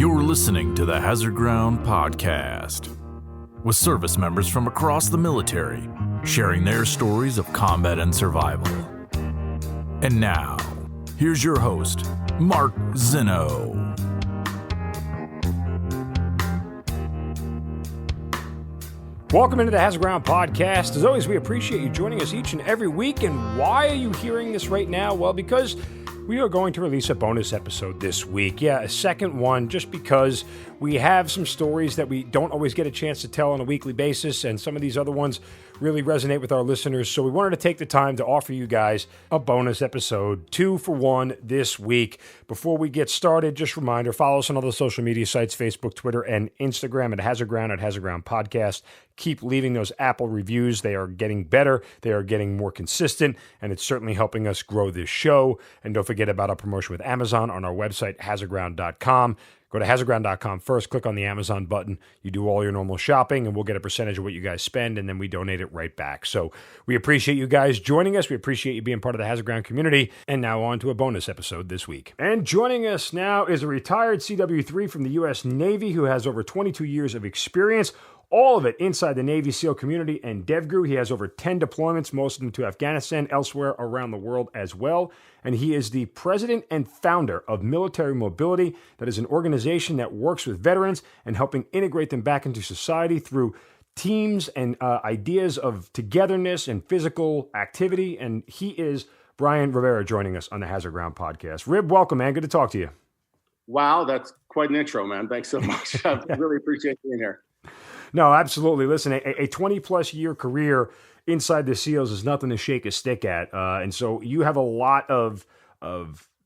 You're listening to the Hazard Ground Podcast, with service members from across the military sharing their stories of combat and survival. And now, here's your host, Mark Zinno. Welcome into the Hazard Ground Podcast. As always, we appreciate you joining us each and every week. And why are you hearing this right now? Well, because we are going to release a bonus episode this week. Yeah, a second one, just because we have some stories that we don't always get a chance to tell on a weekly basis, and some of these other ones really resonate with our listeners. So we wanted to take the time to offer you guys a bonus episode, 2 for 1 this week. Before we get started, just a reminder, follow us on all the social media sites, Facebook, Twitter, and Instagram at Hazard Ground Podcast. Keep leaving those Apple reviews. They are getting better. They are getting more consistent, and it's certainly helping us grow this show. And don't forget about our promotion with Amazon on our website, hazardground.com. Go to hazardground.com first, click on the Amazon button. You do all your normal shopping, and we'll get a percentage of what you guys spend, and then we donate it right back. So we appreciate you guys joining us. We appreciate you being part of the Hazard Ground community. And now on to a bonus episode this week. And joining us now is a retired CW3 from the U.S. Navy who has over 22 years of experience, all of it inside the Navy SEAL community and DevGru. He has over 10 deployments, most of them to Afghanistan, elsewhere around the world as well. And he is the president and founder of Military Mobility. That is an organization that works with veterans and helping integrate them back into society through teams and ideas of togetherness and physical activity. And he is Brian Ribera joining us on the Hazard Ground Podcast. Rib, welcome, man. Good to talk to you. Wow, that's quite an intro, man. Thanks so much. I really appreciate being here. No, absolutely. Listen, a 20-plus year career inside the SEALs is nothing to shake a stick at. And so you have a lot of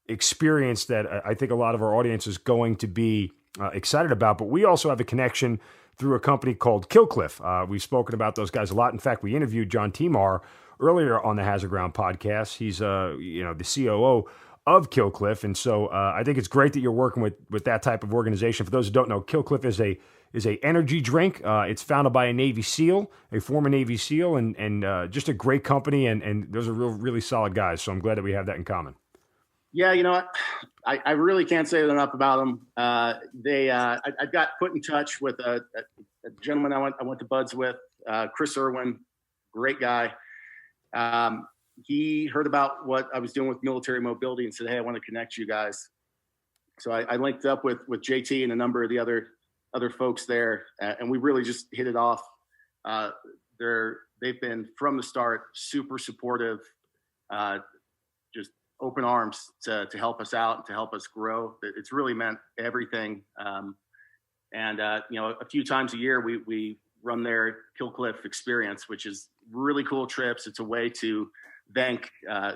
experience that I think a lot of our audience is going to be excited about. But we also have a connection through a company called Killcliff. We've spoken about those guys a lot. In fact, we interviewed John Timar earlier on the Hazard Ground podcast. He's the COO of Killcliff. And so I think it's great that you're working with that type of organization. For those who don't know, Killcliff is a energy drink. It's founded by a Navy SEAL, a former Navy SEAL, and just a great company. And those are really solid guys. So I'm glad that we have that in common. Yeah, you know what? I really can't say enough about them. I got put in touch with a gentleman I went to Buds with, Chris Irwin, great guy. He heard about what I was doing with Military Mobility and said, "Hey, I want to connect you guys." So I linked up with JT and a number of the other folks there, and we really just hit it off. They've been from the start super supportive, just open arms to help us out and to help us grow. It's really meant everything. A few times a year we run their Killcliff Experience, which is really cool trips. It's a way to thank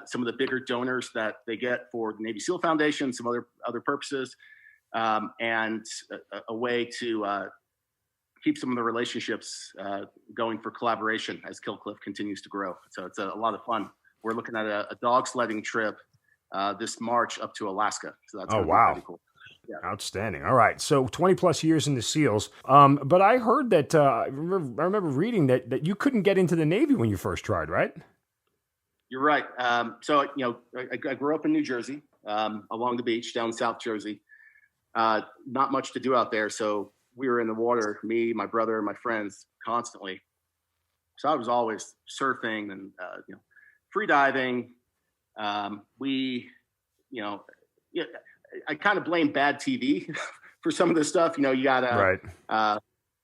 some of the bigger donors that they get for the Navy SEAL Foundation, some other purposes. And a way to keep some of the relationships going for collaboration as Killcliff continues to grow. So it's a lot of fun. We're looking at a dog sledding trip this March up to Alaska. So that's pretty cool. Yeah. Outstanding. All right. So 20 plus years in the SEALs. But I heard that I remember reading that you couldn't get into the Navy when you first tried, right? You're right. So I grew up in New Jersey, along the beach down in South Jersey. Not much to do out there. So we were in the water, me, my brother, my friends, constantly. So I was always surfing and, free diving. I kind of blame bad TV for some of this stuff. You got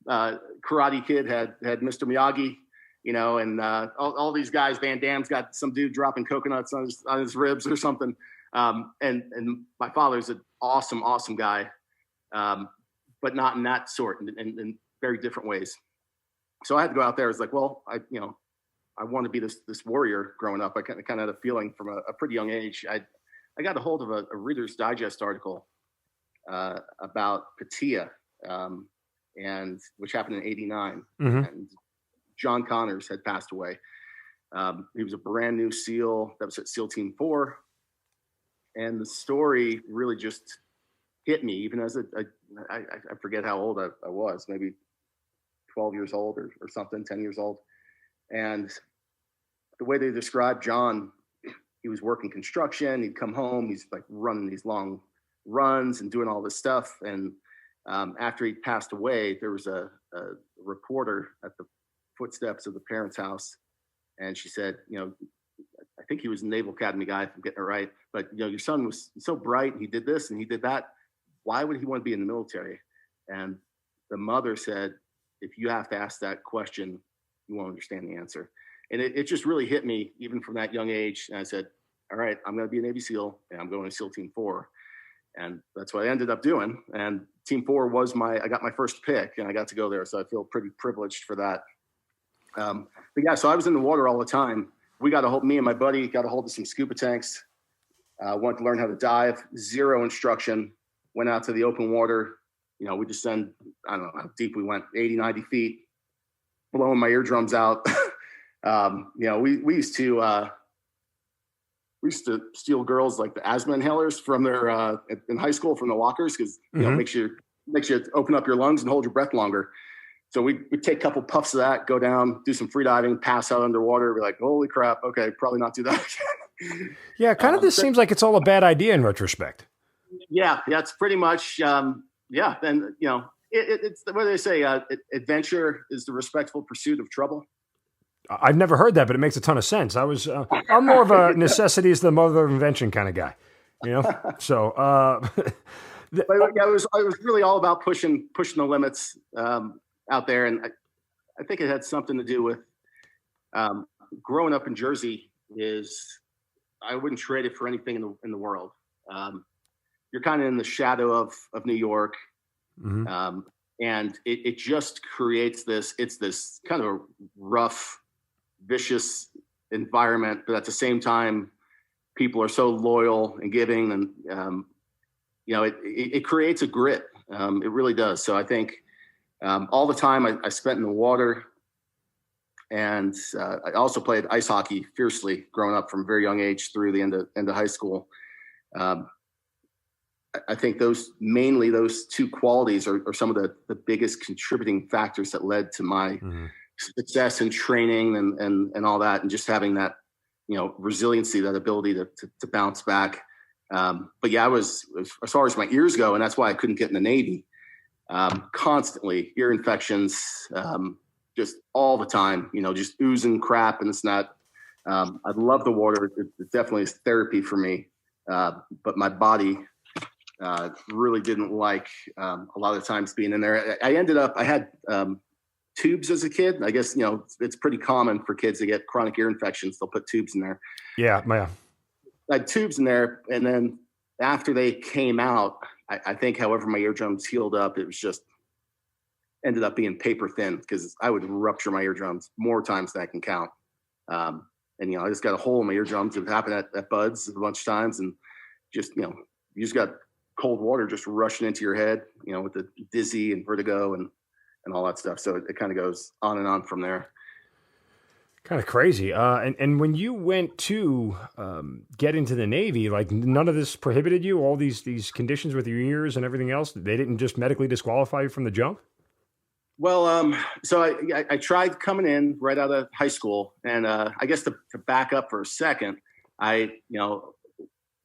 Karate Kid had Mr. Miyagi, and all these guys, Van Damme's got some dude dropping coconuts on his ribs or something. And my father's an awesome guy, but not in that sort, in very different ways. So I had to go out there. I was like, well, I want to be this warrior growing up. I kind of had a feeling from a pretty young age. I got a hold of a Reader's Digest article about Patia, and which happened in '89, and John Connors had passed away. He was a brand new SEAL that was at SEAL Team 4. And the story really just hit me, even as I forget how old I was, maybe 12 years old or something, 10 years old. And the way they described John, he was working construction. He'd come home. He's like running these long runs and doing all this stuff. And after he passed away, there was a reporter at the footsteps of the parents' house, and she said, I think he was a Naval Academy guy, if I'm getting it right, but your son was so bright, he did this and he did that. Why would he want to be in the military? And the mother said, if you have to ask that question, you won't understand the answer. And it just really hit me even from that young age. And I said, all right, I'm going to be a Navy SEAL and I'm going to SEAL Team 4. And that's what I ended up doing. And Team 4 was I got my first pick and I got to go there. So I feel pretty privileged for that. But yeah, so I was in the water all the time. Me and my buddy got a hold of some scuba tanks. Wanted to learn how to dive, zero instruction, went out to the open water. We just I don't know how deep we went, 80, 90 feet, blowing my eardrums out. We used to steal girls like the asthma inhalers from their in high school from the lockers because makes you open up your lungs and hold your breath longer. So we'd take a couple puffs of that, go down, do some free diving, pass out underwater. Be like, holy crap! Okay, probably not do that again. Yeah, this seems like it's all a bad idea in retrospect. Yeah, it's pretty much and it's what do they say? Adventure is the respectful pursuit of trouble. I've never heard that, but it makes a ton of sense. I'm more of a necessity is the mother of invention kind of guy, So, but yeah, it was really all about pushing the limits out there, and I think it had something to do with growing up in Jersey. I wouldn't trade it for anything in the world. You're kind of in the shadow of New York. Mm-hmm. And it just creates this kind of a rough, vicious environment, but at the same time, people are so loyal and giving, and it creates a grit. It really does. So I think all the time I spent in the water, and I also played ice hockey fiercely growing up from a very young age through the end of high school. I think those two qualities are some of the biggest contributing factors that led to my success in training and all that, and just having that, resiliency, that ability to bounce back. But yeah, I was, as far as my ears go, and that's why I couldn't get in the Navy, constantly ear infections, just all the time, just oozing crap. And it's not, I love the water. It definitely is therapy for me. But my body, really didn't like a lot of times being in there. I had tubes as a kid. I guess, it's pretty common for kids to get chronic ear infections. They'll put tubes in there. Yeah. I had tubes in there. And then after they came out, I think however my eardrums healed up, it was just ended up being paper thin because I would rupture my eardrums more times than I can count. And, I just got a hole in my eardrums. It happened at Bud's a bunch of times, and just, you just got cold water just rushing into your head, with the dizzy and vertigo and all that stuff. So it kind of goes on and on from there. Kind of crazy. And when you went to get into the Navy, like none of this prohibited you, all these conditions with your ears and everything else, they didn't just medically disqualify you from the jump? Well, so I tried coming in right out of high school, and I guess to back up for a second, I,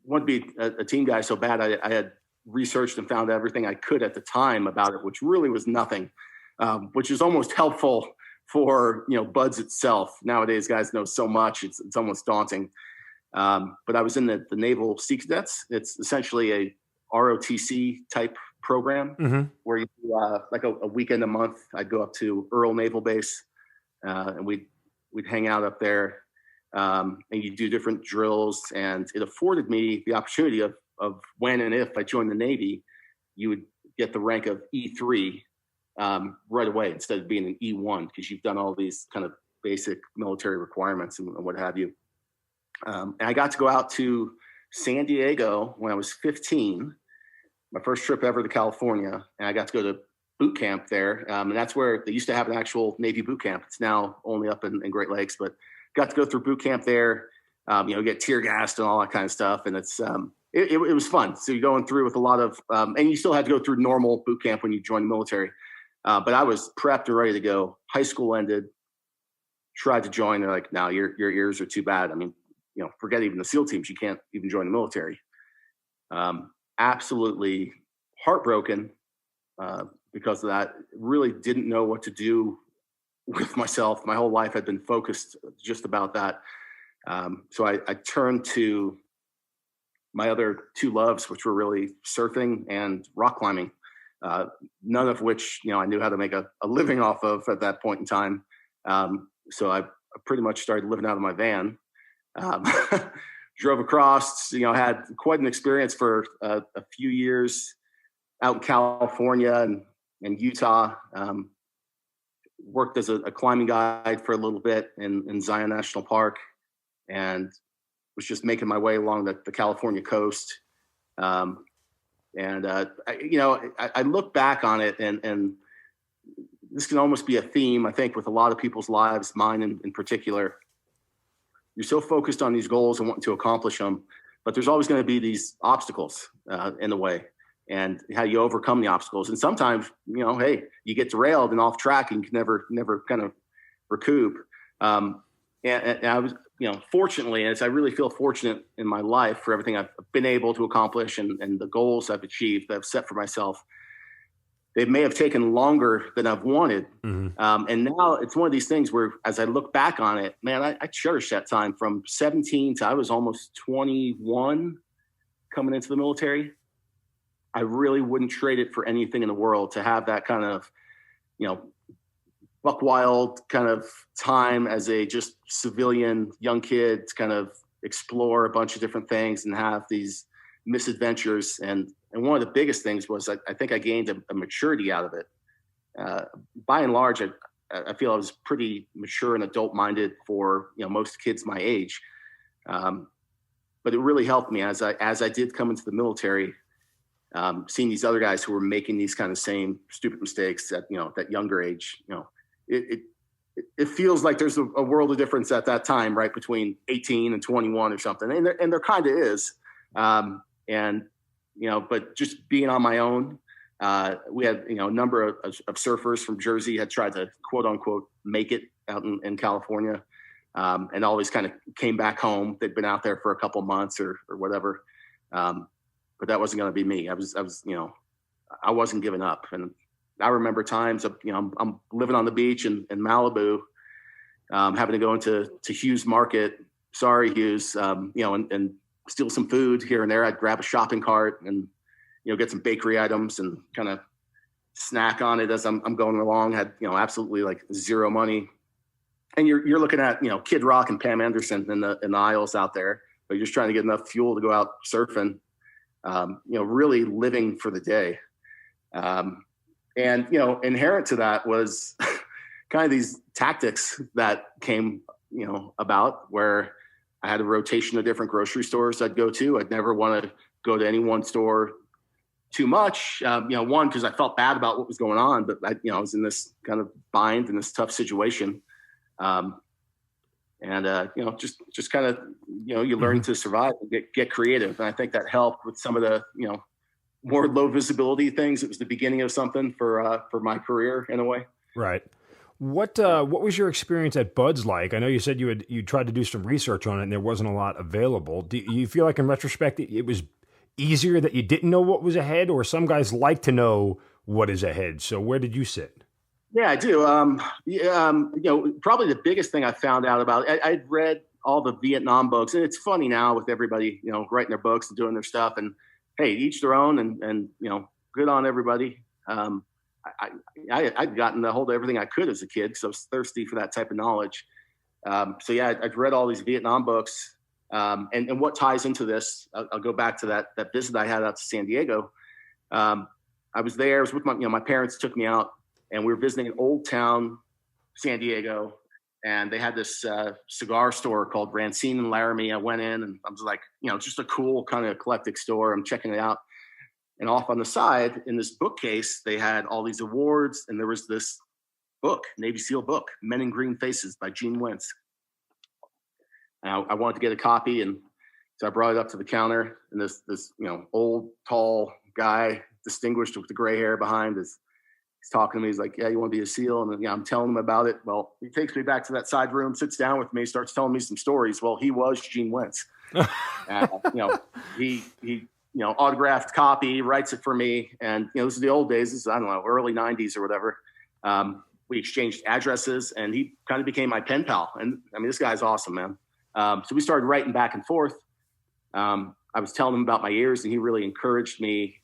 wanted to be a team guy so bad. I had researched and found everything I could at the time about it, which really was nothing, which is almost helpful for, Buds itself. Nowadays, guys know so much. It's almost daunting. But I was in the Naval Sea Cadets. It's essentially a ROTC type program where you do like a weekend a month. I'd go up to Earl Naval Base, and we'd hang out up there. And you do different drills, and it afforded me the opportunity of when and if I joined the Navy, you would get the rank of E3 right away instead of being an E1, because you've done all these kind of basic military requirements and what have you. And I got to go out to San Diego when I was 15, my first trip ever to California, and I got to go to boot camp there. And that's where they used to have an actual Navy boot camp. It's now only up in Great Lakes, but got to go through boot camp there, get tear gassed and all that kind of stuff. And it's, it was fun. So you're going through with a lot of, and you still had to go through normal boot camp when you join the military. But I was prepped and ready to go. High school ended, tried to join. They're like, no, your ears are too bad. I mean, forget even the SEAL teams. You can't even join the military. Absolutely heartbroken. because of that. Really didn't know what to do with myself. My whole life had been focused just about that. So I turned to my other two loves, which were really surfing and rock climbing, none of which, I knew how to make a living off of at that point in time. So I pretty much started living out of my van, drove across, had quite an experience for a few years out in California and Utah. Worked as a climbing guide for a little bit in Zion National Park, and was just making my way along the California coast. I look back on it, and this can almost be a theme, I think, with a lot of people's lives, mine in particular. You're so focused on these goals and wanting to accomplish them, but there's always going to be these obstacles in the way, and how you overcome the obstacles. And sometimes, hey, you get derailed and off track and you can never kind of recoup. And I was, fortunately, as I really feel fortunate in my life for everything I've been able to accomplish and the goals I've achieved, that I've set for myself, they may have taken longer than I've wanted. Mm-hmm. And now it's one of these things where, as I look back on it, man, I cherish that time from 17 to I was almost 21 coming into the military. I really wouldn't trade it for anything in the world to have that kind of, buck wild kind of time as a just civilian young kid to kind of explore a bunch of different things and have these misadventures. And one of the biggest things was I think I gained a maturity out of it. By and large, I feel I was pretty mature and adult minded for, most kids my age. But it really helped me as I did come into the military, seeing these other guys who were making these kind of same stupid mistakes at, that younger age. It feels like there's a world of difference at that time, right, between 18 and 21 or something. And there kind of is. But just being on my own, we had, a number of surfers from Jersey had tried to quote unquote make it out in California, and always kind of came back home. They'd been out there for a couple months or whatever. But that wasn't going to be me. I wasn't giving up. And I remember times of, I'm living on the beach in Malibu, having to go into Hughes Market. Sorry, Hughes, and steal some food here and there. I'd grab a shopping cart and, get some bakery items and kind of snack on it as I'm going along. Had, absolutely like zero money. And you're looking at, Kid Rock and Pam Anderson in the aisles out there, but you're just trying to get enough fuel to go out surfing, really living for the day. And, inherent to that was kind of these tactics that came, about where I had a rotation of different grocery stores I'd go to. I'd never want to go to any one store too much. One, because I felt bad about what was going on, but I was in this kind of bind in this tough situation. Just kind of, you learn to survive and get creative. And I think that helped with some of the, more low visibility things. It was the beginning of something for my career in a way. Right. What was your experience at Bud's like? I know you said you tried to do some research on it and there wasn't a lot available. Do you feel like in retrospect it was easier that you didn't know what was ahead, or some guys like to know what is ahead? So where did you sit? Yeah, I do. Probably the biggest thing I found out about, I'd read all the Vietnam books, and it's funny now with everybody, writing their books and doing their stuff, and hey, each their own, and good on everybody. I'd gotten a hold of everything I could as a kid because I was thirsty for that type of knowledge. I've read all these Vietnam books, and what ties into this, I'll go back to that visit I had out to San Diego. I was there. I was with my parents took me out, and we were visiting an old town, San Diego, and they had this cigar store called Rancine and Laramie. I went in, and I was like, just a cool kind of eclectic store. I'm checking it out. And off on the side in this bookcase, they had all these awards, and there was this book, Navy SEAL book, Men in Green Faces by Gene Wentz. And I wanted to get a copy, and so I brought it up to the counter, and this old, tall guy, distinguished with the gray hair behind, he's talking to me. He's like, "Yeah, you want to be a SEAL?" And I'm telling him about it. Well, he takes me back to that side room, sits down with me, starts telling me some stories. Well, he was Gene Wentz. He autographed copy, writes it for me. And, this is the old days. This is, I don't know, early 90s or whatever. We exchanged addresses, and he kind of became my pen pal. And I mean, this guy's awesome, man. So we started writing back and forth. I was telling him about my years, and he really encouraged me,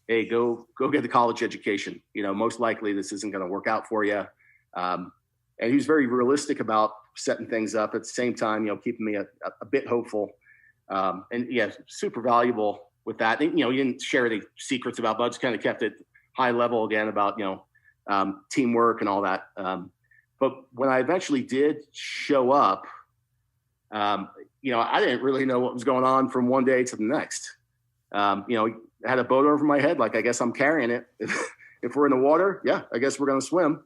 hey, go get the college education. Most likely this isn't going to work out for you. And he was very realistic about setting things up at the same time, keeping me a bit hopeful. And yeah, super valuable with that. And, he didn't share any secrets about bugs, kind of kept it high level again about, teamwork and all that. But when I eventually did show up, I didn't really know what was going on from one day to the next. I had a boat over my head. Like, I guess I'm carrying it. If we're in the water, yeah, I guess we're going to swim.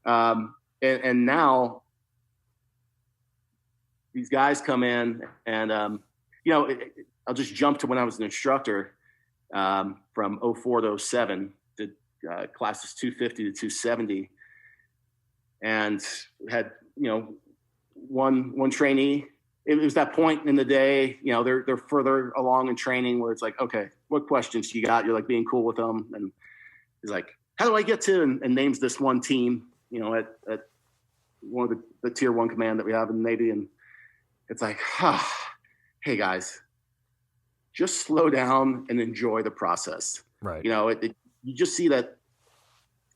And now these guys come in and, I'll just jump to when I was an instructor from 04 to 07, did classes 250 to 270, and had, one trainee. It was that point in the day, they're further along in training where it's like, okay, what questions you got? You're like being cool with them. And he's like, how do I get to, and names this one team, at one of the tier 1 command that we have in the Navy. And it's like, hey guys, just slow down and enjoy the process. Right. You just see that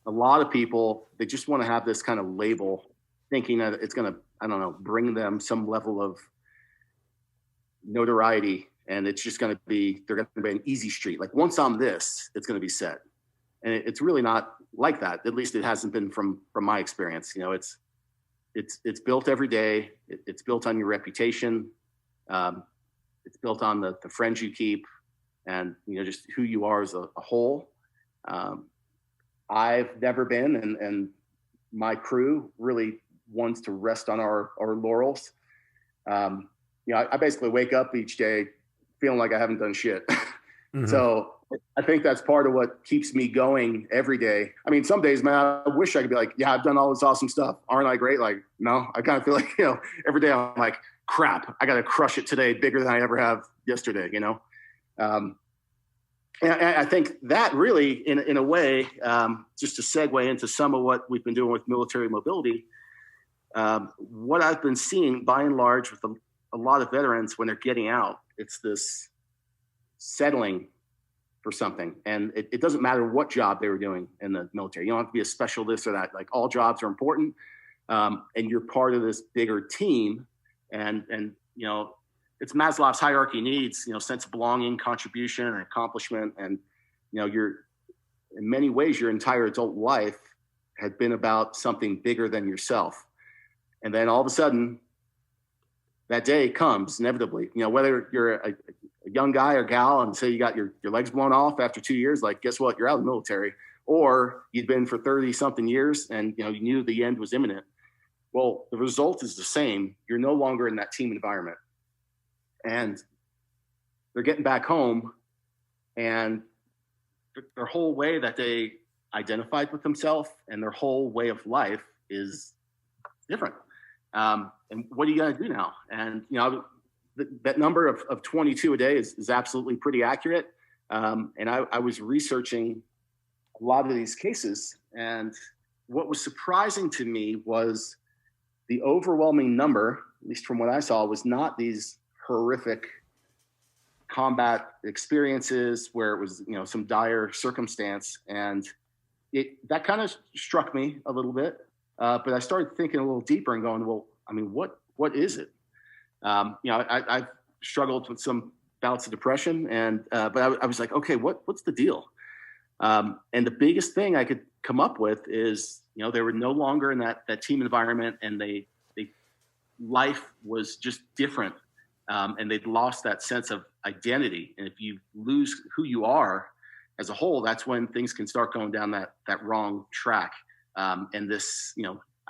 a lot of people, they just want to have this kind of label, thinking that it's going to, I don't know, bring them some level of notoriety, and it's just going to be, they're going to be an easy street. Like, once I'm this, it's going to be set. And it's really not like that. At least it hasn't been from my experience. It's built every day. It's built on your reputation. It's built on the friends you keep, and just who you are as a whole. I've never been, and my crew really wants to rest on our laurels. I basically wake up each day feeling like I haven't done shit. Mm-hmm. So I think that's part of what keeps me going every day. I mean, some days, man, I wish I could be like, yeah, I've done all this awesome stuff. Aren't I great? Like, no, I kind of feel like, every day I'm like, crap, I got to crush it today bigger than I ever have yesterday, And I think that really, in a way, just to segue into some of what we've been doing with military mobility, what I've been seeing by and large with a lot of veterans when they're getting out, it's this settling for something. And it doesn't matter what job they were doing in the military. You don't have to be a special this or that. Like, all jobs are important. And you're part of this bigger team. And it's Maslow's hierarchy of needs, sense of belonging, contribution, and accomplishment. And, you're, in many ways, your entire adult life had been about something bigger than yourself. And then all of a sudden, that day comes inevitably. Whether you're a young guy or gal and say you got your legs blown off after 2 years, like, guess what? You're out of the military. Or you'd been for 30-something years and, you knew the end was imminent. Well, the result is the same. You're no longer in that team environment. And they're getting back home, and their whole way that they identified with themselves and their whole way of life is different. And what are you going to do now? And, that number of 22 a day is absolutely pretty accurate. And I was researching a lot of these cases, and what was surprising to me was the overwhelming number, at least from what I saw, was not these horrific combat experiences where it was, some dire circumstance. And that kind of struck me a little bit. But I started thinking a little deeper and going, well, I mean, what is it? I've struggled with some bouts of depression, and but I was like, okay, what's the deal? And the biggest thing I could come up with is, they were no longer in that team environment, and they life was just different, and they'd lost that sense of identity. And if you lose who you are as a whole, that's when things can start going down that wrong track. And this,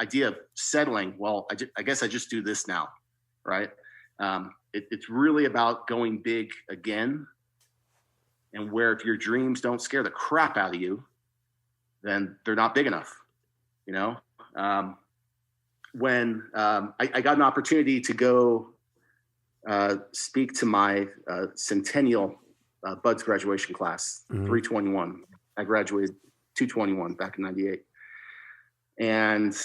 idea of settling, well, I guess I just do this now, right? It's really about going big again. And where if your dreams don't scare the crap out of you, then they're not big enough, When I got an opportunity to go speak to my centennial Bud's graduation class, 321. I graduated 221 back in 98. And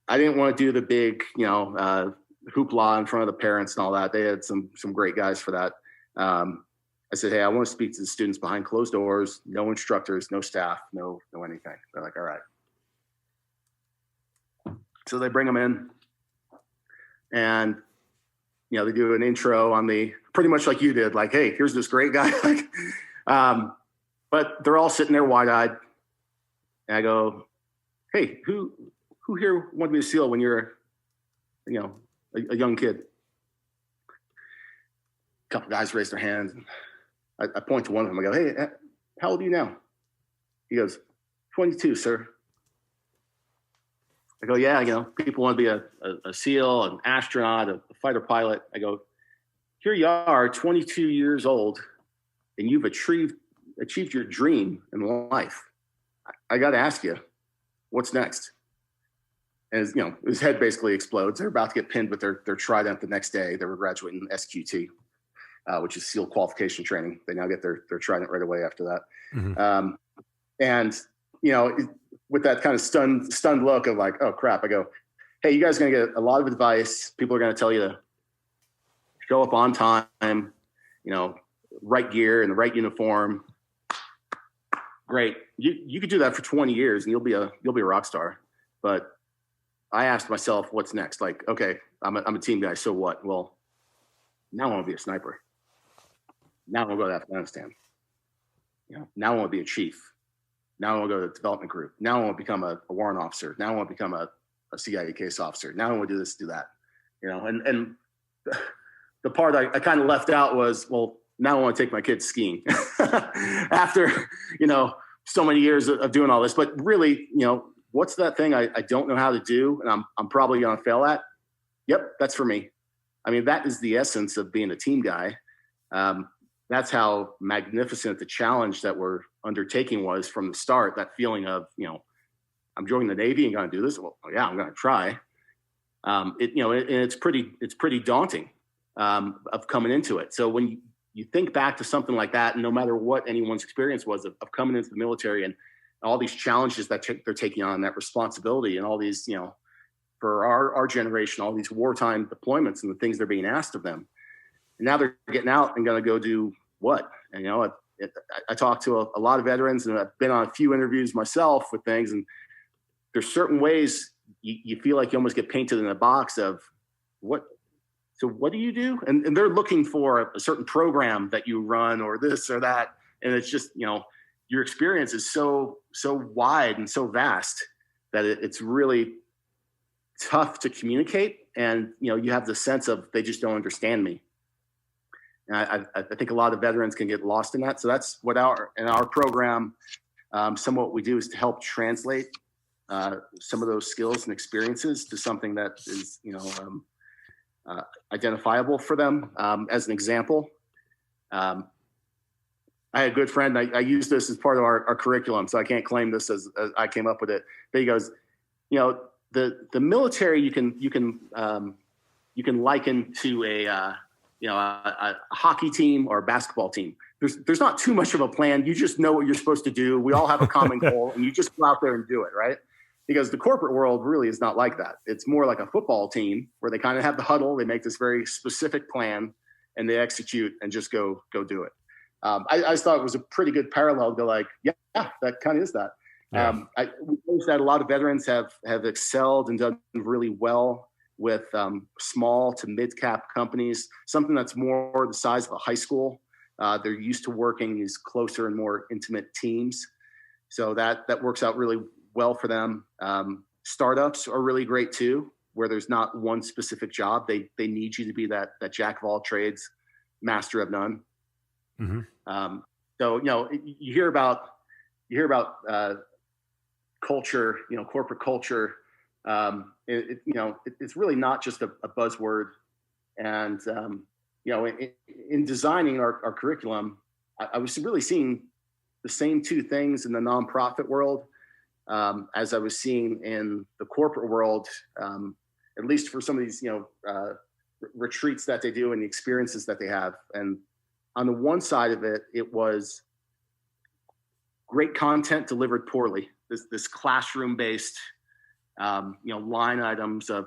I didn't want to do the big, hoopla in front of the parents and all that. They had some great guys for that. I said, hey, I want to speak to the students behind closed doors, no instructors, no staff, no anything. They're like, all right. So they bring them in and, they do an intro on pretty much like you did, like, hey, here's this great guy. But they're all sitting there wide-eyed. And I go, hey, who here wanted to be a SEAL when you're, a young kid? A couple guys raised their hands. I point to one of them. I go, hey, how old are you now? He goes, 22, sir. I go, yeah, people want to be a SEAL, an astronaut, a fighter pilot. I go, here you are, 22 years old, and you've achieved your dream in life. I got to ask you, what's next? And his head basically explodes. They're about to get pinned with their trident the next day. They were graduating SQT, which is SEAL qualification training. They now get their trident right away after that. Mm-hmm. And with that kind of stunned look of like, oh crap, I go, hey, you guys are going to get a lot of advice. People are going to tell you to show up on time, right gear and the right uniform. Great. You could do that for 20 years and you'll be a rock star. But I asked myself, what's next? Like, okay, I'm a team guy. So what? Well, now I want to be a sniper. Now I want to go to Afghanistan. Now I want to be a chief. Now I want to go to the development group. Now I want to become a warrant officer. Now I want to become a CIA case officer. Now I want to do this, do that. And the part I kind of left out was, well, now I want to take my kids skiing after, so many years of doing all this. But really, what's that thing I don't know how to do and I'm probably going to fail at? Yep, that's for me. I mean, that is the essence of being a team guy. That's how magnificent the challenge that we're undertaking was from the start. That feeling of, I'm joining the Navy and going to do this. Well, yeah, I'm going to try. It's pretty daunting of coming into it. So when you think back to something like that, and no matter what anyone's experience was of coming into the military and all these challenges that they're taking on, that responsibility and all these, for our generation, all these wartime deployments and the things they're being asked of them. And now they're getting out and going to go do what? And, I talked to a lot of veterans and I've been on a few interviews myself with things. And there's certain ways you feel like you almost get painted in a box of what do you do? And they're looking for a certain program that you run or this or that. And it's just, your experience is so wide and so vast that it's really tough to communicate. And, you have the sense of, they just don't understand me. And I think a lot of veterans can get lost in that. So that's what in our program, some of what we do is to help translate some of those skills and experiences to something that is, identifiable for them. As an example, I had a good friend. I use this as part of our curriculum, so I can't claim this as I came up with it. But he goes, the military you can liken to a hockey team or a basketball team. There's not too much of a plan. You just know what you're supposed to do. We all have a common goal, and you just go out there and do it, right? Because the corporate world really is not like that. It's more like a football team where they kind of have the huddle. They make this very specific plan, and they execute and just go do it. I just thought it was a pretty good parallel to go like, yeah, that kind of is that. Yeah. We noticed that a lot of veterans have excelled and done really well with small to mid-cap companies, something that's more the size of a high school. They're used to working these closer and more intimate teams. So that works out really well for them. Startups are really great too, where there's not one specific job. They need you to be that jack of all trades, master of none. Mm-hmm. So, you hear about culture, corporate culture. It's really not just a buzzword. And, in designing our curriculum, I was really seeing the same two things in the nonprofit world as I was seeing in the corporate world, at least for some of these, retreats that they do and the experiences that they have. And on the one side of it, it was great content delivered poorly. This classroom-based, line items of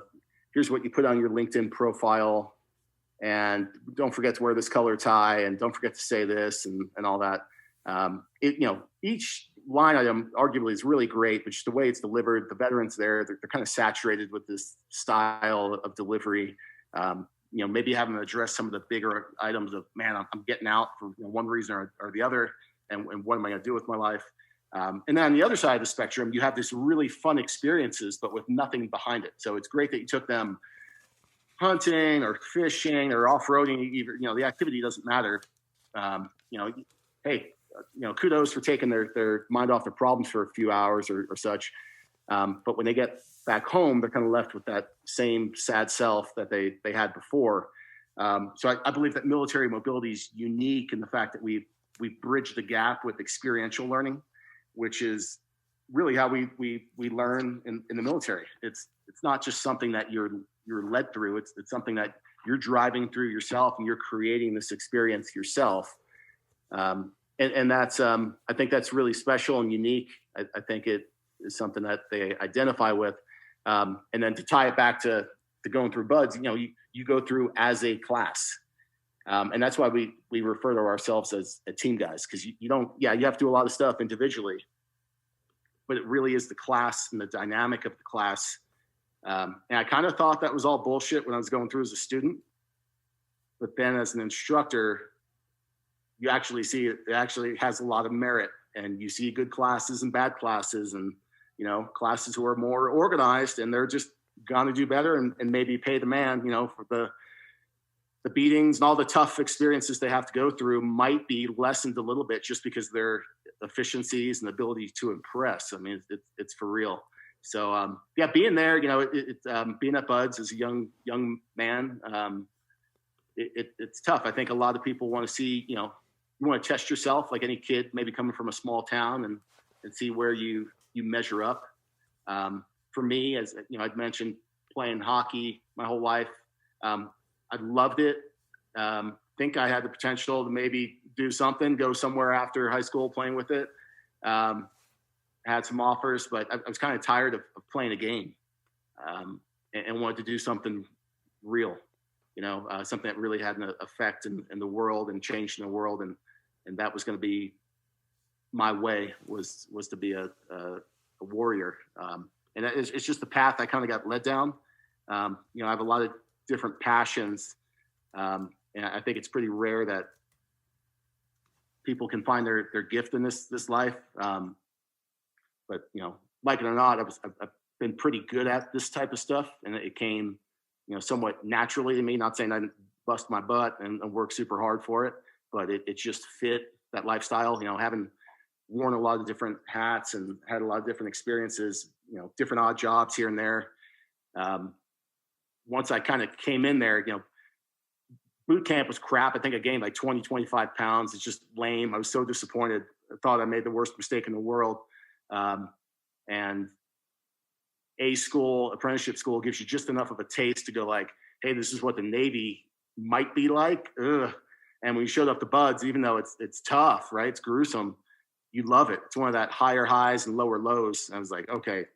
here's what you put on your LinkedIn profile, and don't forget to wear this color tie, and don't forget to say this, and all that. Each line item arguably is really great, but just the way it's delivered, the veterans there, they're kind of saturated with this style of delivery. Maybe having to address some of the bigger items of, man, I'm getting out for one reason or the other, and what am I going to do with my life? And then on the other side of the spectrum, you have this really fun experiences, but with nothing behind it. So it's great that you took them hunting or fishing or off-roading. The activity doesn't matter. Kudos for taking their mind off their problems for a few hours or such. But when they get back home, they're kind of left with that same sad self that they had before. So I believe that military mobility is unique in the fact that we've bridged the gap with experiential learning, which is really how we learn in the military. It's not just something that you're led through. It's something that you're driving through yourself, and you're creating this experience yourself. And that's I think that's really special and unique. I think it is something that they identify with. And then to tie it back to going through BUDS, you go through as a class. And that's why we refer to ourselves as team guys, because you have to do a lot of stuff individually, but it really is the class and the dynamic of the class. And I kind of thought that was all bullshit when I was going through as a student, but then as an instructor, you actually see it actually has a lot of merit, and you see good classes and bad classes, and classes who are more organized and they're just gonna do better and maybe pay the man, for the beatings and all the tough experiences they have to go through might be lessened a little bit just because their efficiencies and ability to impress. I mean, it's for real. So being there, being at BUDS as a young man, it's tough. I think a lot of people want to see, you want to test yourself like any kid, maybe coming from a small town and see where you measure up. For me, as I'd mentioned, playing hockey my whole life. I loved it. Think I had the potential to maybe do something, go somewhere after high school playing with it. Had some offers, but I was kind of tired of playing a game, and wanted to do something real, something that really had an effect in the world and changed in the world. And that was going to be my way, was to be a warrior. And it's just the path I kind of got led down. I have a lot of different passions. And I think it's pretty rare that people can find their gift in this life. But like it or not, I've been pretty good at this type of stuff, and it came, somewhat naturally to me. Not saying I didn't bust my butt and work super hard for it, but it just fit that lifestyle. Having worn a lot of different hats and had a lot of different experiences, different odd jobs here and there. Once I kind of came in there, boot camp was crap. I think I gained like 20, 25 pounds. It's just lame. I was so disappointed. I thought I made the worst mistake in the world. And apprenticeship school gives you just enough of a taste to go like, hey, this is what the Navy might be like. Ugh. And when you showed up to BUDS, even though it's tough, right? It's gruesome. You love it. It's one of that higher highs and lower lows. And I was like, okay,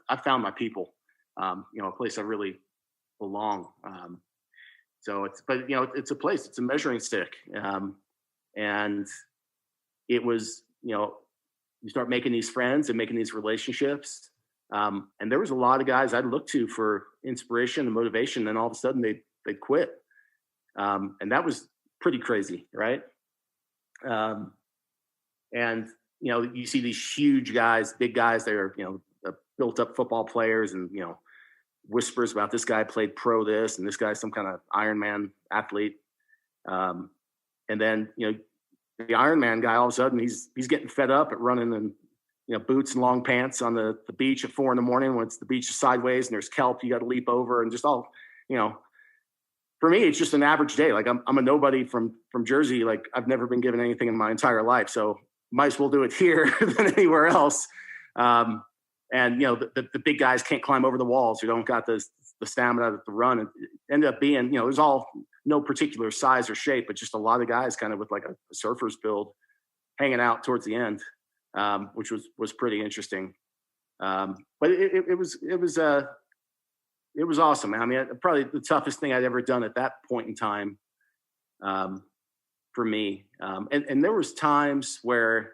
I found my people, a place I really belong. It's a place, it's a measuring stick. And it was, you start making these friends and making these relationships. And there was a lot of guys I'd look to for inspiration and motivation. And all of a sudden they'd quit. And that was pretty crazy. Right. And, you see these huge guys, big guys, they're, built up football players, and, whispers about this guy played pro this, and this guy's some kind of Ironman athlete. And then, the Ironman guy, all of a sudden he's getting fed up at running in, boots and long pants on the beach at 4 a.m. when the beach is sideways and there's kelp you got to leap over, and just all, for me, it's just an average day. Like I'm a nobody from Jersey. Like I've never been given anything in my entire life. So might as well do it here than anywhere else. And the big guys can't climb over the walls. You don't got the stamina to run. It ended up being, there's all no particular size or shape, but just a lot of guys kind of with like a surfer's build hanging out towards the end, which was pretty interesting. But it was awesome, man. I mean, probably the toughest thing I'd ever done at that point in time, for me. And there was times where,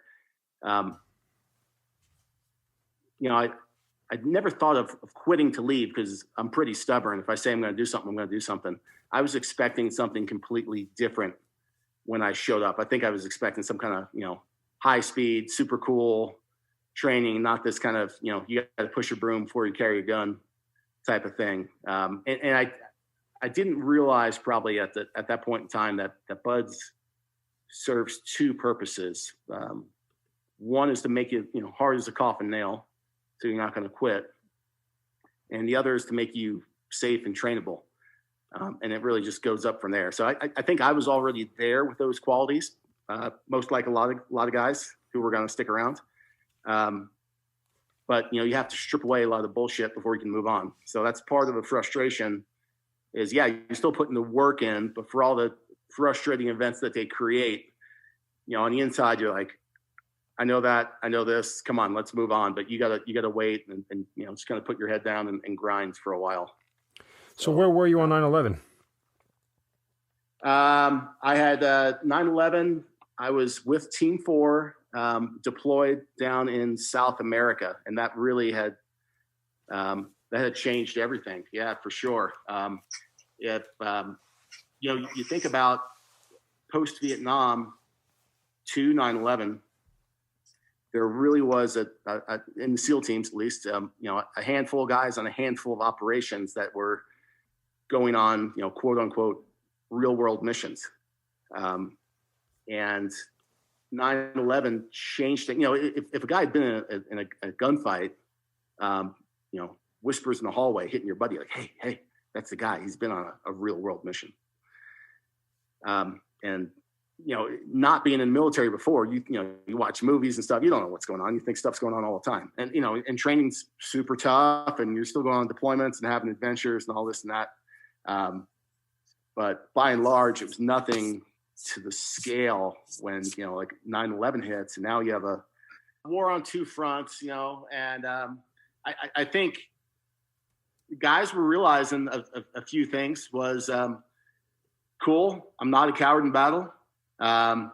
I'd never thought of quitting to leave, because I'm pretty stubborn. If I say I'm going to do something, I'm going to do something. I was expecting something completely different when I showed up. I think I was expecting some kind of, high speed, super cool training, not this kind of, you got to push a broom before you carry a gun type of thing. And I didn't realize probably at that point in time that BUD/S serves two purposes. One is to make you, hard as a coffin nail, so you're not going to quit. And the other is to make you safe and trainable. And it really just goes up from there. So I think I was already there with those qualities, most like a lot of guys who were going to stick around. But you have to strip away a lot of the bullshit before you can move on. So that's part of the frustration is, you're still putting the work in, but for all the frustrating events that they create, on the inside, you're like, I know that, I know this, come on, let's move on. But you gotta wait and just kind of put your head down and grind for a while. So where were you on 9/11? I had 9/11. I was with Team 4, deployed down in South America, and that really had changed everything. Yeah, for sure. You think about post-Vietnam to 9/11, there really was in the SEAL teams, at least, a handful of guys on a handful of operations that were going on, quote unquote, real world missions. And 9/11 changed it. If a guy had been in a gunfight, whispers in the hallway hitting your buddy like, hey, that's the guy. He's been on a real world mission. And not being in the military before, you watch movies and stuff, you don't know what's going on. You think stuff's going on all the time. And, and training's super tough, and you're still going on deployments and having adventures and all this and that. But by and large, it was nothing to the scale when, like 9/11 hits, and now you have a war on two fronts, and I think guys were realizing a few things was, cool, I'm not a coward in battle. I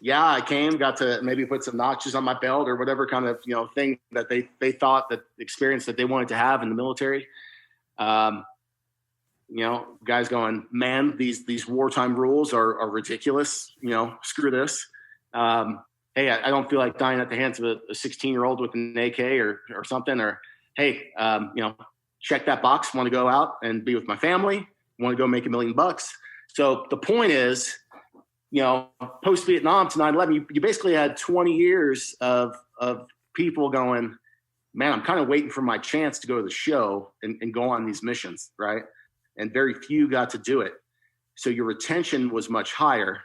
got to maybe put some notches on my belt or whatever kind of, thing that they thought, that experience that they wanted to have in the military. Guys going, man, these wartime rules are ridiculous. Screw this. Hey, I don't feel like dying at the hands of a 16-year-old with an AK or something. Or, hey, check that box. Want to go out and be with my family. Want to go make $1 million. So the point is, post-Vietnam to 9/11, you basically had 20 years of people going, man, I'm kind of waiting for my chance to go to the show and go on these missions, right? And very few got to do it. So your retention was much higher.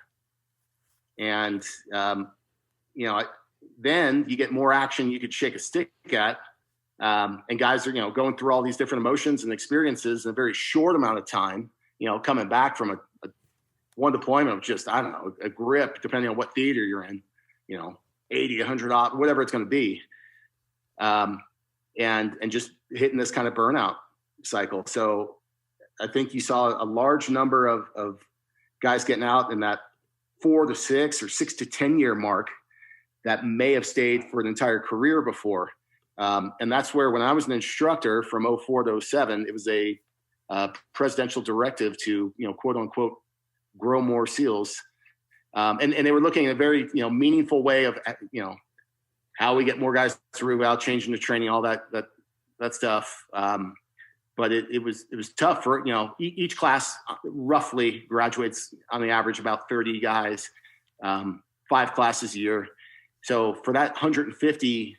And, then you get more action you could shake a stick at. And guys are, going through all these different emotions and experiences in a very short amount of time, coming back from a one deployment of just, I don't know, a grip, depending on what theater you're in, 80, 100, whatever it's going to be. And just hitting this kind of burnout cycle. So I think you saw a large number of guys getting out in that 4 to 6 or 6 to 10 year mark that may have stayed for an entire career before. And that's where, when I was an instructor from 04 to 07, it was a presidential directive to, quote unquote, grow more SEALs. And they were looking at a very, meaningful way of, how we get more guys through without changing the training, all that stuff. But it was tough for, each class roughly graduates on the average about 30 guys, 5 classes a year. So for that 150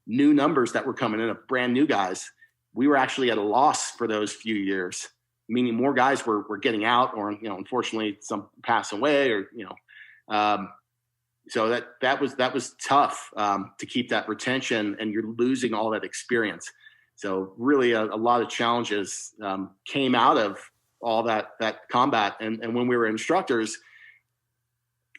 new numbers that were coming in of brand new guys, we were actually at a loss for those few years, meaning more guys were getting out, or, unfortunately some passing away, or, so that was tough to keep that retention, and you're losing all that experience. So really a lot of challenges came out of all that combat. And when we were instructors,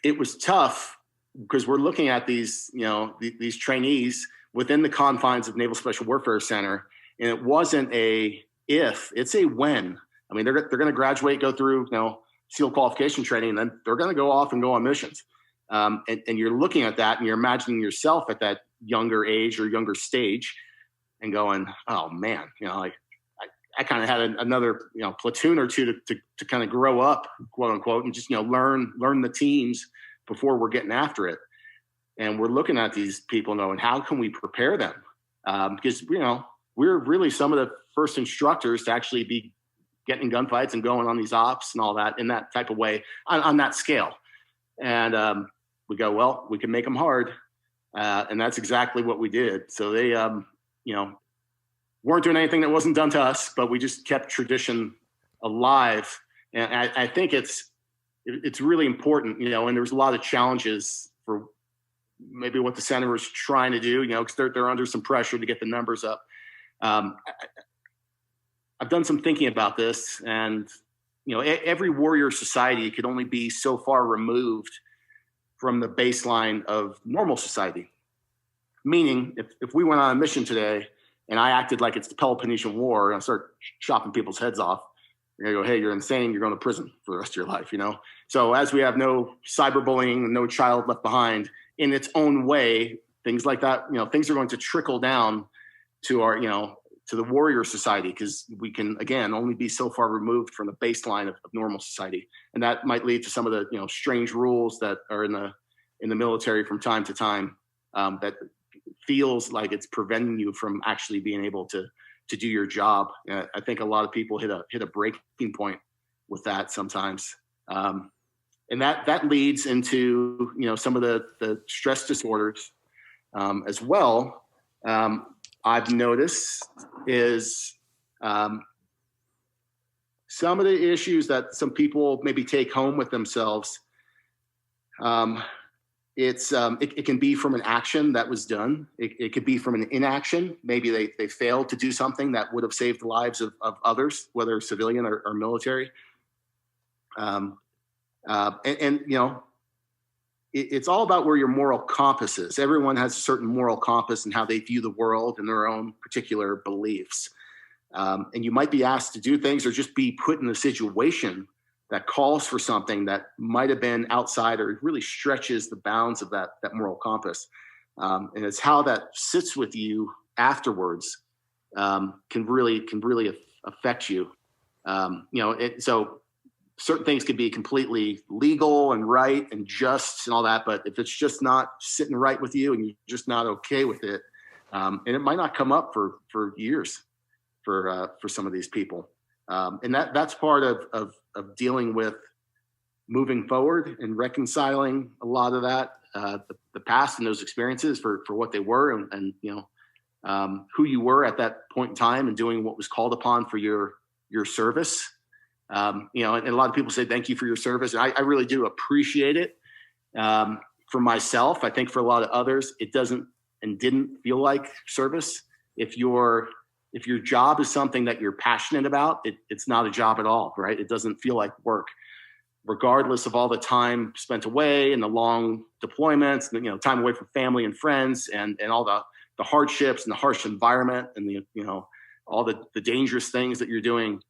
it was tough because we're looking at these, these trainees within the confines of Naval Special Warfare Center. And it wasn't a if, it's a when. I mean, they're going to graduate, go through, SEAL qualification training, and then they're going to go off and go on missions. And you're looking at that and you're imagining yourself at that younger age or younger stage and going, oh man, I kind of had another, platoon or two to kind of grow up, quote unquote, and just, learn the teams before we're getting after it. And we're looking at these people knowing, how can we prepare them? Because, we're really some of the first instructors to actually be getting in gunfights and going on these ops and all that in that type of way on that scale. And we go, well, we can make them hard. And that's exactly what we did. So they, weren't doing anything that wasn't done to us, but we just kept tradition alive. And I think it's really important, and there's a lot of challenges for maybe what the center was trying to do, because they're under some pressure to get the numbers up. I've done some thinking about this, and every warrior society could only be so far removed from the baseline of normal society. Meaning, if we went on a mission today and I acted like it's the Peloponnesian War and I start chopping people's heads off, you're gonna go, hey, you're insane, you're going to prison for the rest of your life, So as we have no cyberbullying, no child left behind, in its own way, things like that, things are going to trickle down to our, to the warrior society, because we can, again, only be so far removed from the baseline of normal society. And that might lead to some of the, strange rules that are in the military from time to time, that feels like it's preventing you from actually being able to do your job. I think a lot of people hit a breaking point with that sometimes. And that leads into, some of the stress disorders as well. I've noticed is some of the issues that some people maybe take home with themselves. It can be from an action that was done. It could be from an inaction. Maybe they failed to do something that would have saved the lives of others, whether civilian or military. It's all about where your moral compass is. Everyone has a certain moral compass and how they view the world and their own particular beliefs. And you might be asked to do things or just be put in a situation that calls for something that might have been outside or really stretches the bounds of that moral compass. And it's how that sits with you afterwards can really affect you. So certain things could be completely legal and right and just and all that, but if it's just not sitting right with you and you're just not okay with it, and it might not come up for years for some of these people. And that's part of dealing with moving forward and reconciling a lot of that, the past and those experiences for what they were and who you were at that point in time and doing what was called upon for your service. And a lot of people say, thank you for your service. And I really do appreciate it. For myself, I think for a lot of others, it doesn't and didn't feel like service. If your job is something that you're passionate about, it's not a job at all, right? It doesn't feel like work, regardless of all the time spent away and the long deployments and, time away from family and friends and all the hardships and the harsh environment and all the dangerous things that you're doing.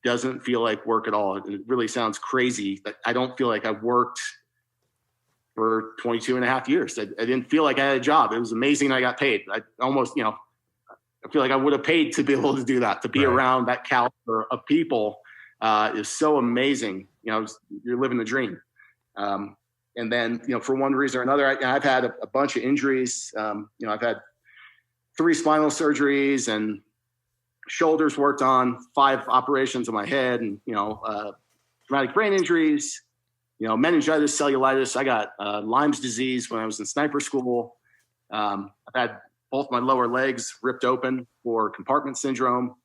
Doesn't feel like work at all. It really sounds crazy, but I don't feel like I've worked for 22 and a half years. I didn't feel like I had a job. It was amazing. I got paid. I almost, I feel like I would have paid to be able to do that, to be around that caliber of people is so amazing. You're living the dream. And then, for one reason or another, I've had a bunch of injuries. I've had 3 spinal surgeries and shoulders worked on, 5 operations on my head, and traumatic brain injuries, meningitis, cellulitis. I got Lyme's disease when I was in sniper school. I've had both my lower legs ripped open for compartment syndrome.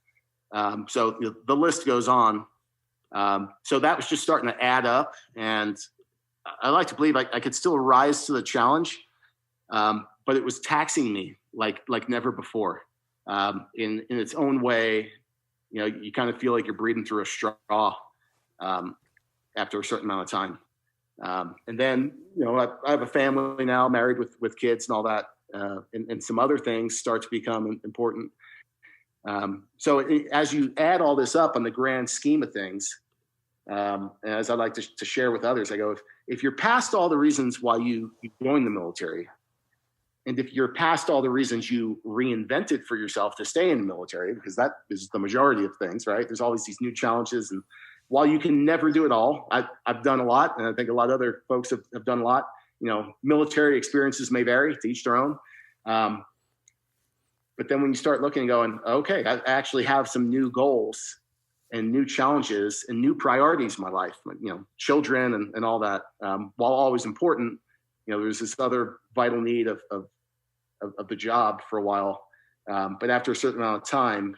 So the list goes on. So that was just starting to add up, and I like to believe I could still rise to the challenge, but it was taxing me like never before. In its own way, you kind of feel like you're breathing through a straw after a certain amount of time. And then, I have a family now, married with kids and all that, and some other things start to become important. So as you add all this up on the grand scheme of things, as I like to share with others, I go, if you're past all the reasons why you joined the military, and if you're past all the reasons you reinvented for yourself to stay in the military, because that is the majority of things, right? There's always these new challenges. And while you can never do it all, I've done a lot. And I think a lot of other folks have done a lot. Military experiences may vary, to each their own. But then when you start looking and going, okay, I actually have some new goals and new challenges and new priorities in my life, children and all that, while always important, there's this other vital need of the job for a while. But after a certain amount of time,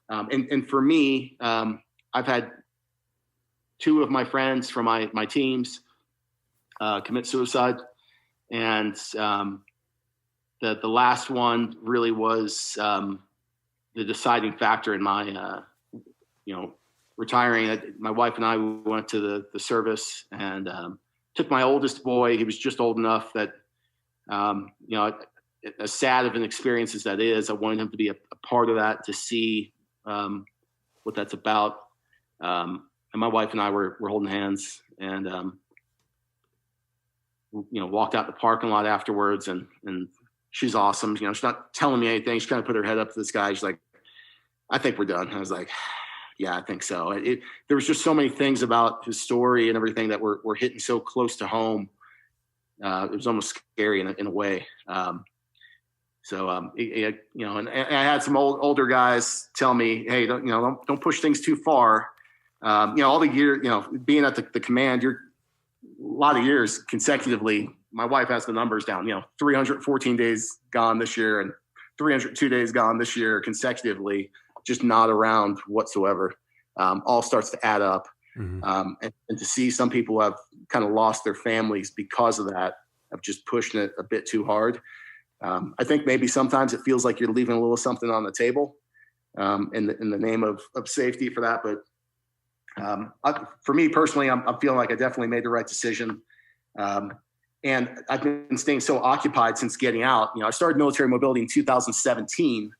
and for me, I've had two of my friends from my teams commit suicide. And the last one really was the deciding factor in my, retiring. My wife and I went to the service and took my oldest boy. He was just old enough that, as sad of an experience as that is, I wanted him to be a part of that, to see what that's about. And my wife and I were holding hands and, walked out the parking lot afterwards, and she's awesome. She's not telling me anything. She kind of put her head up to the sky. She's like, I think we're done. I was like, yeah, I think so. There was just so many things about his story and everything that were hitting so close to home. It was almost scary in a way. And I had some older guys tell me, hey, don't push things too far. All the year, being at the command, you're a lot of years consecutively. My wife has the numbers down, 314 days gone this year and 302 days gone this year consecutively, just not around whatsoever. All starts to add up. Mm-hmm. And to see some people have kind of lost their families because of that, of just pushing it a bit too hard. I think maybe sometimes it feels like you're leaving a little something on the table in the name of safety for that. But for me personally, I'm feeling like I definitely made the right decision. And I've been staying so occupied since getting out. I started military mobility in 2017.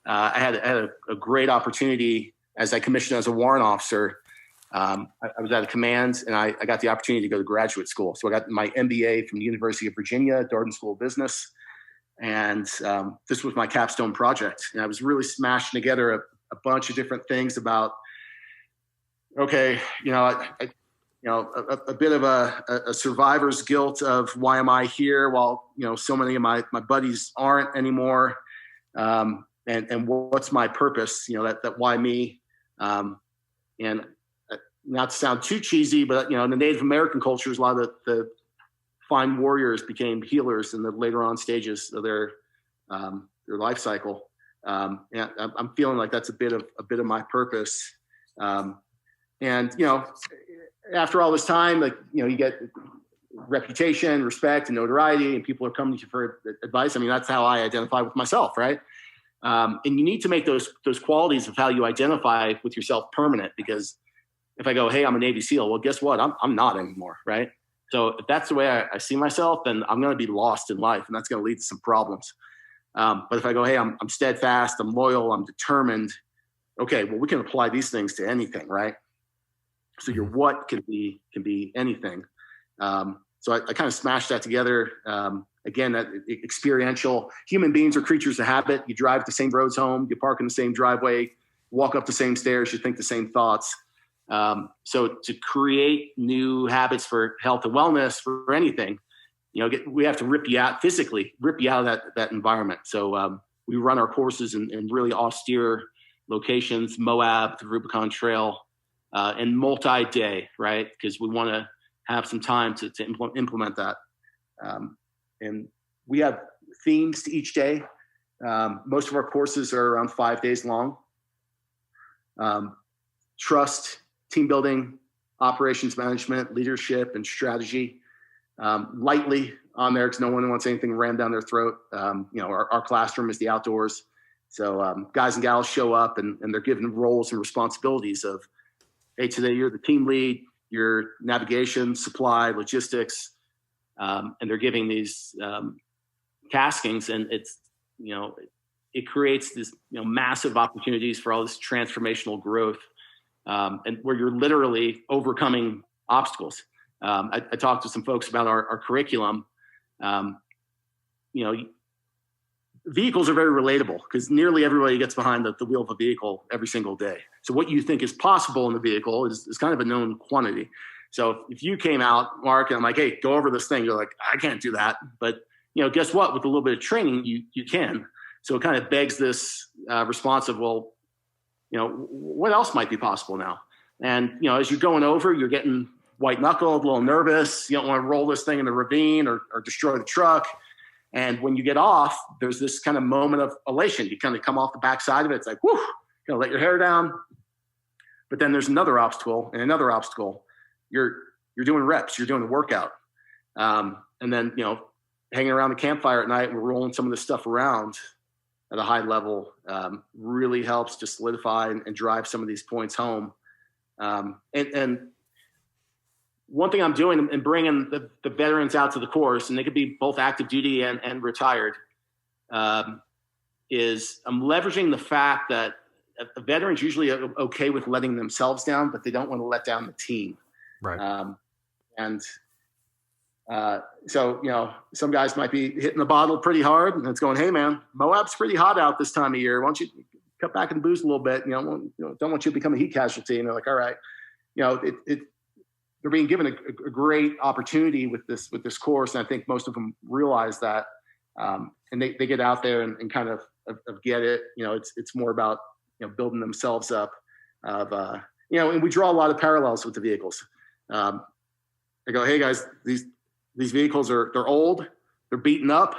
I had a great opportunity as I commissioned as a warrant officer. I was at a command, and I got the opportunity to go to graduate school. So I got my MBA from the University of Virginia, Darden School of Business. And this was my capstone project. And I was really smashing together a bunch of different things about, okay, a bit of a survivor's guilt of why am I here while, so many of my buddies aren't anymore. And what's my purpose, that why me? And not to sound too cheesy, but, in the Native American cultures, a lot of the fine warriors became healers in the later on stages of their life cycle. And I'm feeling like that's a bit of my purpose. And after all this time, you get reputation, respect, and notoriety, and people are coming to you for advice. I mean, that's how I identify with myself, right? And you need to make those qualities of how you identify with yourself permanent, because if I go, hey, I'm a Navy SEAL, well, guess what? I'm not anymore, right? So if that's the way I see myself, then I'm going to be lost in life, and that's going to lead to some problems. But if I go, hey, I'm steadfast, I'm loyal, I'm determined, okay, well, we can apply these things to anything, right? So your what can be anything. So I kind of smashed that together. Again, that experiential. Human beings are creatures of habit. You drive the same roads home, you park in the same driveway, walk up the same stairs, you think the same thoughts. So to create new habits for health and wellness, for anything, we have to rip you out of that environment. So we run our courses in really austere locations, Moab, the Rubicon Trail, and multi-day, right? Because we want to have some time to implement that. And we have themes to each day. Most of our courses are around 5 days long. Trust, team building, operations management, leadership, and strategy. Lightly on there, because no one wants anything rammed down their throat. Our classroom is the outdoors. So guys and gals show up and they're given roles and responsibilities of, hey, today you're the team lead, your navigation, supply, logistics, and they're giving these taskings, and it's, it creates this, massive opportunities for all this transformational growth, and where you're literally overcoming obstacles. I talked to some folks about our curriculum. Vehicles are very relatable because nearly everybody gets behind the wheel of a vehicle every single day. So what you think is possible in the vehicle is kind of a known quantity. So if you came out, Mark, and I'm like, hey, go over this thing, you're like, I can't do that. But guess what? With a little bit of training, you can. So it kind of begs this response of, well, what else might be possible now? And as you're going over, you're getting white knuckled, a little nervous. You don't want to roll this thing in the ravine or destroy the truck. And when you get off, there's this kind of moment of elation. You kind of come off the backside of it. It's like, whoo, let your hair down. But then there's another obstacle and another obstacle. You're doing reps. You're doing the workout. And then, hanging around the campfire at night, we're rolling some of this stuff around at a high level, really helps to solidify and drive some of these points home. And one thing I'm doing and bringing the veterans out to the course, and they could be both active duty and retired, is I'm leveraging the fact that a veteran's usually okay with letting themselves down, but they don't want to let down the team. Right. So, some guys might be hitting the bottle pretty hard, and it's going, hey, man, Moab's pretty hot out this time of year. Why don't you cut back and boost a little bit? Don't want you to become a heat casualty. And they're like, all right, they're being given a great opportunity with this course. And I think most of them realize that, and they get out there and kind of get it. It's more about, building themselves up and we draw a lot of parallels with the vehicles. I go, hey guys, these vehicles they're old, they're beaten up,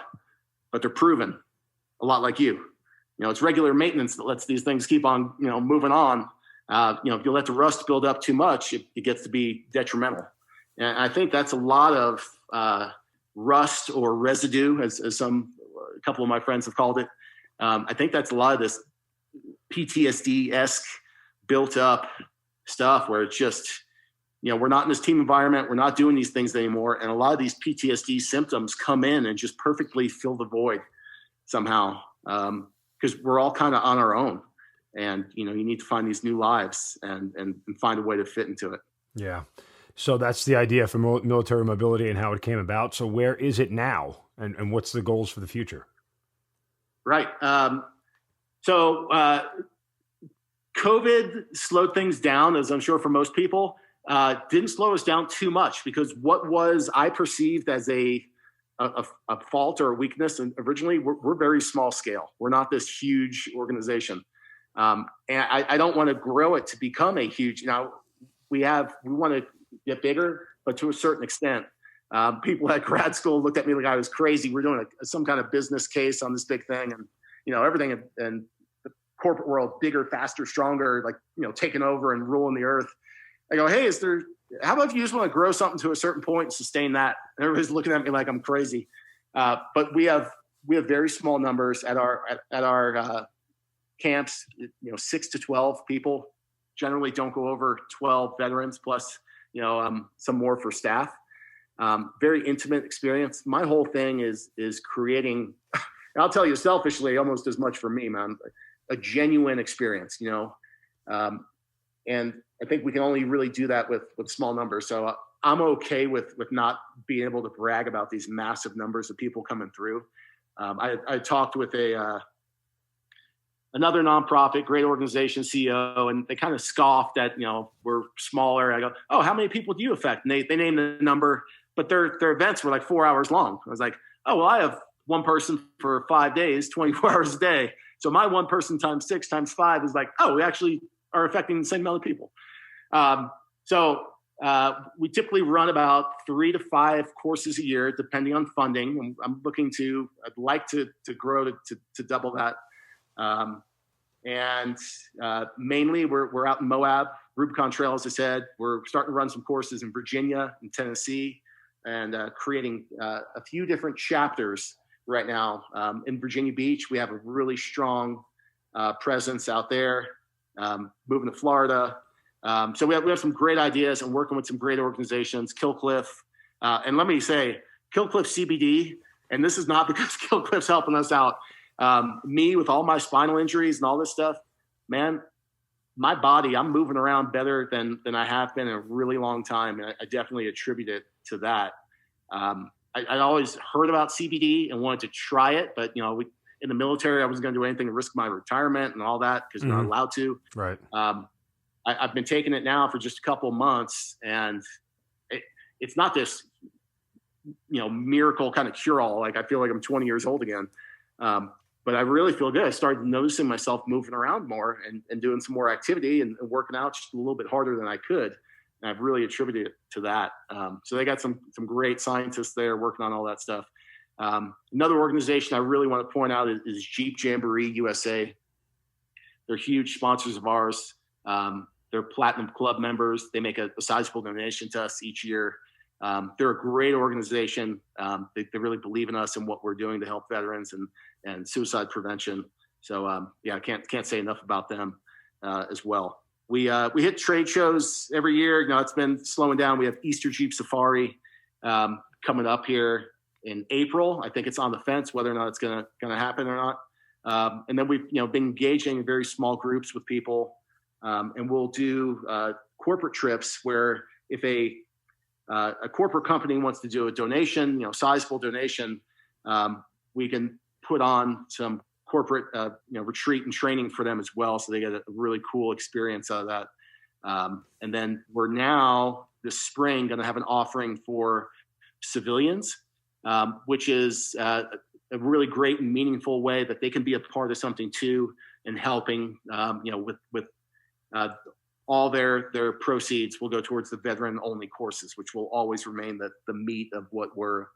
but they're proven, a lot like you. It's regular maintenance that lets these things keep on, moving on. If you let the rust build up too much, it gets to be detrimental. And I think that's a lot of rust or residue, as a couple of my friends have called it. I think that's a lot of this PTSD-esque built up stuff where it's just, we're not in this team environment. We're not doing these things anymore. And a lot of these PTSD symptoms come in and just perfectly fill the void somehow. Because we're all kind of on our own. And, you need to find these new lives and find a way to fit into it. Yeah. So that's the idea for military mobility and how it came about. So where is it now? And what's the goals for the future? Right. So COVID slowed things down, as I'm sure for most people. Didn't slow us down too much, because what was I perceived as a fault or a weakness, and originally we're very small scale. We're not this huge organization. And I don't want to grow it to become a huge, we want to get bigger, but to a certain extent. People at grad school looked at me like I was crazy. We're doing some kind of business case on this big thing, and everything in the corporate world, bigger, faster, stronger, taking over and ruling the earth. I go, hey, how about if you just want to grow something to a certain point and sustain that? And everybody's looking at me like I'm crazy. But we have very small numbers at our camps. 6 to 12 people. Generally don't go over 12 veterans plus some more for staff. Very intimate experience. My whole thing is creating, I'll tell you selfishly, almost as much for me, man, a genuine experience, and I think we can only really do that with small numbers. So I'm okay with not being able to brag about these massive numbers of people coming through. I talked with another nonprofit, great organization CEO, and they kind of scoffed at, we're smaller. I go, oh, how many people do you affect? And they named the number, but their events were like 4 hours long. I was like, oh, well, I have one person for 5 days, 24 hours a day. So my one person times 6 times 5 is like, oh, we actually are affecting the same amount of people. So we typically run about 3 to 5 courses a year, depending on funding. And I'd like to grow to double that. Mainly we're out in Moab, Rubicon Trail, as I said. We're starting to run some courses in Virginia and Tennessee, and creating a few different chapters right now. In Virginia Beach, we have a really strong presence out there, moving to Florida. So we have some great ideas and working with some great organizations, Killcliff. And let me say, Killcliff CBD, and this is not because Killcliff's helping us out. Me with all my spinal injuries and all this stuff, man, my body, I'm moving around better than I have been in a really long time. And I definitely attribute it to that. I always heard about CBD and wanted to try it, but in the military, I wasn't going to do anything to risk my retirement and all that because you're not allowed to. Right. I've been taking it now for just a couple of months, and it's not this, miracle kind of cure all. Like I feel like I'm 20 years old again. But I really feel good. I started noticing myself moving around more and doing some more activity and working out just a little bit harder than I could. And I've really attributed it to that. So they got some great scientists there working on all that stuff. Another organization I really want to point out is Jeep Jamboree USA. They're huge sponsors of ours. They're Platinum Club members. They make a sizable donation to us each year. They're a great organization. They really believe in us and what we're doing to help veterans and suicide prevention. So I can't say enough about them as well. We hit trade shows every year. It's been slowing down. We have Easter Jeep Safari coming up here in April. I think it's on the fence whether or not it's gonna happen or not. And then we've been engaging in very small groups with people, and we'll do corporate trips where if a corporate company wants to do a donation, sizable donation, we can put on some corporate, retreat and training for them as well. So they get a really cool experience out of that. And then we're now this spring going to have an offering for civilians, which is a really great and meaningful way that they can be a part of something too, and helping, with all their proceeds will go towards the veteran only courses, which will always remain the meat of what we're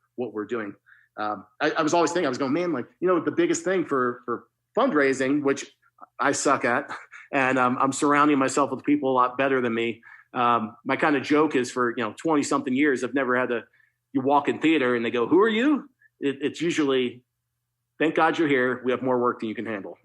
doing. I was always thinking, I was going, man, the biggest thing for fundraising, which I suck at, and I'm surrounding myself with people a lot better than me. My kind of joke is for 20 something years, I've never had you walk in theater and they go, who are you? It's usually, thank God you're here. We have more work than you can handle,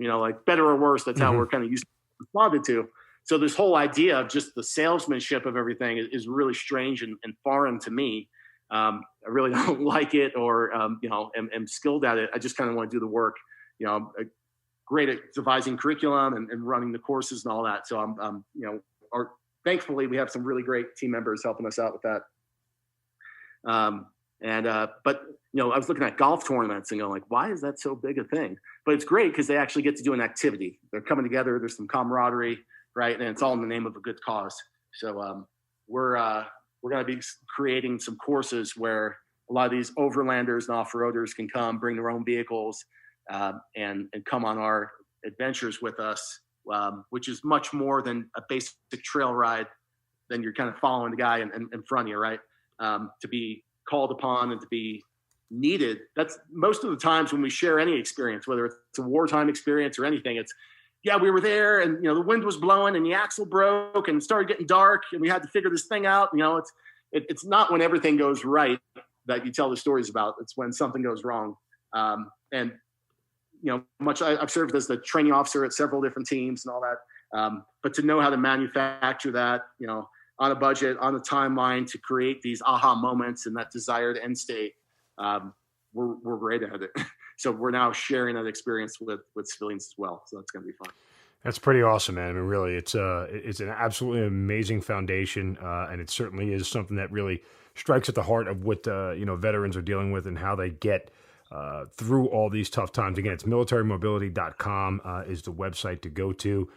better or worse. That's how we're kind of used to responded to. So this whole idea of just the salesmanship of everything is really strange and foreign to me. I really don't like it or, am skilled at it. I just kind of want to do the work. I'm great at devising curriculum and running the courses and all that. So thankfully we have some really great team members helping us out with that. But I was looking at golf tournaments and going why is that so big a thing? But it's great because they actually get to do an activity. They're coming together. There's some camaraderie, right? And it's all in the name of a good cause. So we're going to be creating some courses where a lot of these overlanders and off-roaders can come, bring their own vehicles, and come on our adventures with us, which is much more than a basic trail ride. Then you're kind of following the guy in front of you, right? To be called upon and to be needed. That's most of the times when we share any experience, whether it's a wartime experience or anything, it's, we were there and, the wind was blowing and the axle broke and it started getting dark and we had to figure this thing out. It's not when everything goes right that you tell the stories about. It's when something goes wrong. And I've served as the training officer at several different teams and all that. But to know how to manufacture that, on a budget, on a timeline to create these aha moments and that desired end state, we're great at it. So we're now sharing that experience with civilians as well. So that's going to be fun. That's pretty awesome, man. I mean, really, it's an absolutely amazing foundation, and it certainly is something that really strikes at the heart of what veterans are dealing with and how they get through all these tough times. Again, it's militarymobility.com is the website to go to.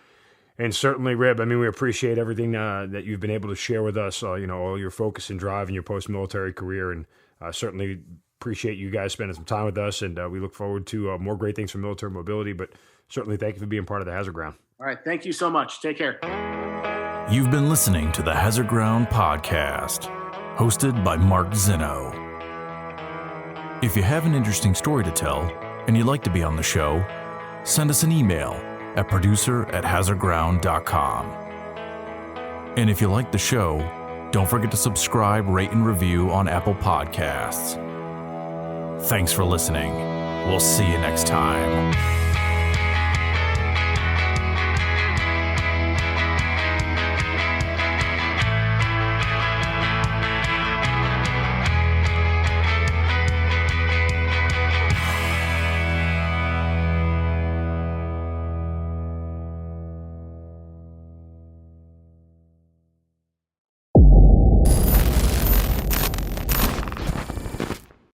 And certainly, Rib, I mean, we appreciate everything that you've been able to share with us, all your focus and drive in your post-military career, and certainly appreciate you guys spending some time with us, and we look forward to more great things from Military Mobility, but certainly thank you for being part of the Hazard Ground. All right. Thank you so much. Take care. You've been listening to the Hazard Ground podcast, hosted by Mark Zinno. If you have an interesting story to tell and you'd like to be on the show, send us an email at producer@hazardground.com. And if you like the show, don't forget to subscribe, rate, and review on Apple Podcasts. Thanks for listening. We'll see you next time.